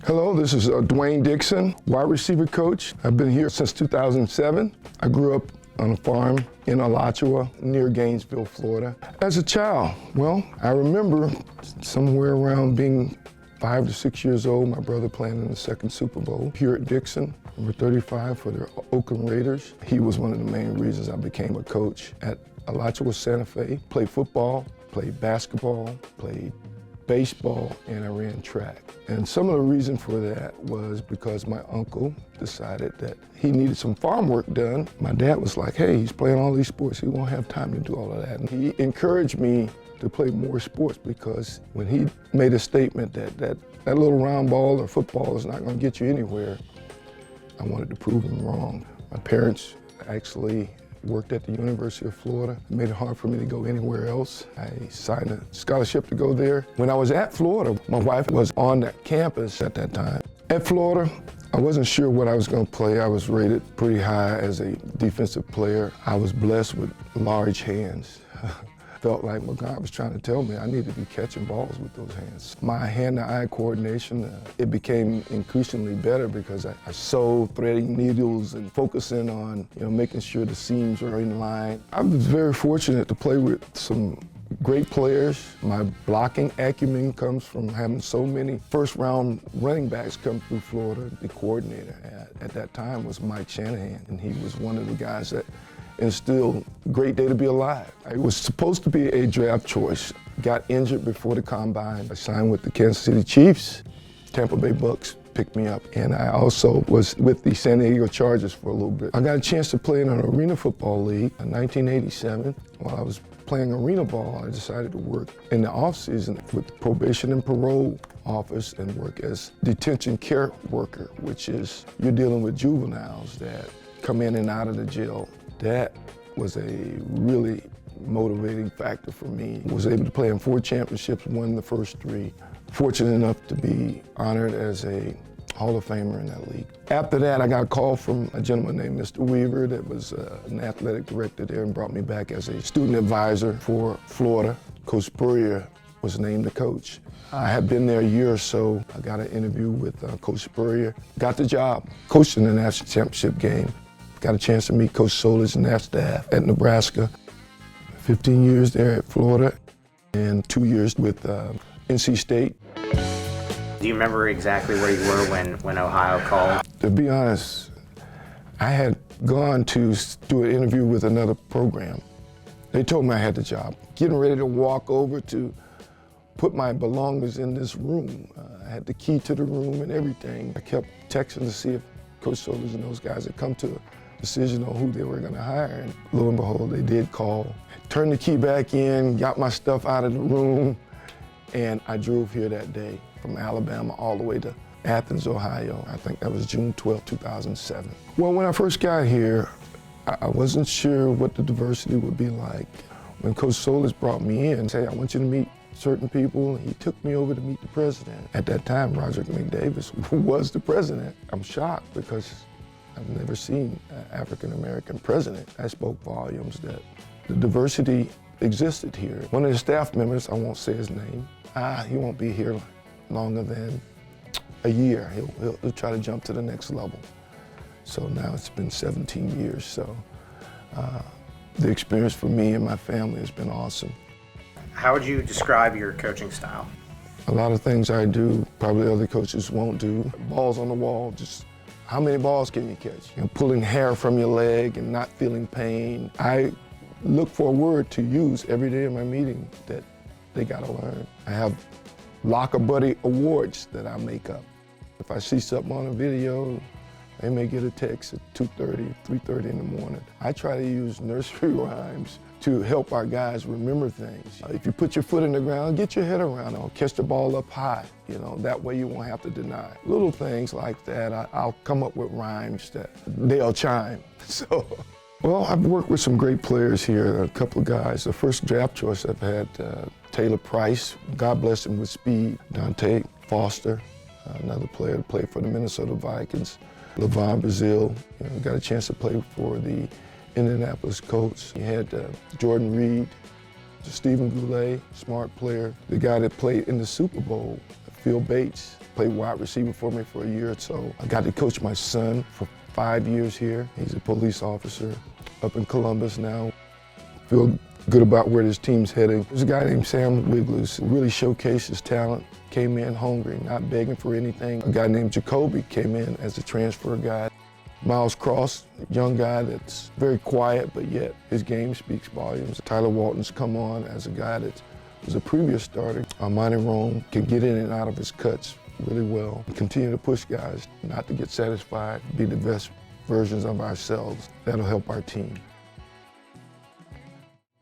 Hello, this is Dwayne Dixon, wide receiver coach. I've been here since 2007. I grew up on a farm in Alachua near Gainesville, Florida. As a child, well, I remember somewhere around being 5 to 6 years old, my brother playing in the second Super Bowl here at Dixon, number 35 for the Oakland Raiders. He was one of the main reasons I became a coach at Alachua Santa Fe. Played football, played basketball, played baseball, and I ran track. And some of the reason for that was because my uncle decided that he needed some farm work done. My dad was like, hey, he's playing all these sports, he won't have time to do all of that. And he encouraged me to play more sports because when he made a statement that little round ball or football is not gonna get you anywhere, I wanted to prove him wrong. My parents actually worked at the University of Florida. It made it hard for me to go anywhere else. I signed a scholarship to go there. When I was at Florida, my wife was on that campus at that time. At Florida, I wasn't sure what I was going to play. I was rated pretty high as a defensive player. I was blessed with large hands. Felt like what God was trying to tell me, I needed to be catching balls with those hands. My hand-to-eye coordination, it became increasingly better because I sewed, threading needles and focusing on making sure the seams are in line. I was very fortunate to play with some great players. My blocking acumen comes from having so many first-round running backs come through Florida. The coordinator at that time was Mike Shanahan, and he was one of the guys that instilled great day to be alive. I was supposed to be a draft choice. Got injured before the combine. I signed with the Kansas City Chiefs. Tampa Bay Bucks picked me up. And I also was with the San Diego Chargers for a little bit. I got a chance to play in an arena football league in 1987. While I was playing arena ball, I decided to work in the off season with the probation and parole office and work as detention care worker, which is you're dealing with juveniles that come in and out of the jail. That was a really motivating factor for me. I was able to play in 4 championships, won the first 3. Fortunate enough to be honored as a Hall of Famer in that league. After that, I got a call from a gentleman named Mr. Weaver that was an athletic director there and brought me back as a student advisor for Florida. Coach Spurrier was named the coach. I had been there a year or so. I got an interview with Coach Spurrier. Got the job, coached in the national championship game. Got a chance to meet Coach Solis and that staff at Nebraska. 15 years there at Florida and 2 years with NC State. Do you remember exactly where you were when Ohio called? To be honest, I had gone to do an interview with another program. They told me I had the job. Getting ready to walk over to put my belongings in this room. I had the key to the room and everything. I kept texting to see if Coach Solis and those guys had come to a decision on who they were going to hire, and lo and behold, they did call. Turned the key back in, got my stuff out of the room, and I drove here that day from Alabama all the way to Athens, Ohio. I think that was June 12, 2007. Well, when I first got here, I wasn't sure what the diversity would be like. When Coach Solis brought me in and said, I want you to meet certain people, he took me over to meet the president. At that time, Roger McDavis was the president. I'm shocked because I've never seen an African-American president. That spoke volumes that the diversity existed here. One of the staff members, I won't say his name, he won't be here longer than a year. He'll try to jump to the next level. So now it's been 17 years, so the experience for me and my family has been awesome. How would you describe your coaching style? A lot of things I do, probably other coaches won't do. Balls on the wall, just how many balls can you catch? Pulling hair from your leg and not feeling pain. I look for a word to use every day in my meeting that they gotta learn. I have Locker Buddy awards that I make up. If I see something on a video, they may get a text at 2:30, 3:30 in the morning. I try to use nursery rhymes to help our guys remember things. If you put your foot in the ground, get your head around it, or catch the ball up high. That way you won't have to deny. Little things like that, I'll come up with rhymes that they'll chime. So, well, I've worked with some great players here, a couple of guys. The first draft choice I've had, Taylor Price, God bless him with speed. Dante Foster, another player to play for the Minnesota Vikings. LeVon Brazil, got a chance to play for the Indianapolis Colts. You had Jordan Reed, Stephen Goulet, smart player. The guy that played in the Super Bowl Phil Bates played wide receiver for me for a year or so. I got to coach my son for 5 years here. He's a police officer up in Columbus now. Feel good about where this team's heading. There's a guy named Sam Wiglus who really showcased his talent, came in hungry, not begging for anything. A guy named Jacoby came in as a transfer guy. Miles Cross, a young guy that's very quiet, but yet his game speaks volumes. Tyler Walton's come on as a guy that was a previous starter. Armani Rome can get in and out of his cuts really well. Continue to push guys not to get satisfied, be the best versions of ourselves. That'll help our team.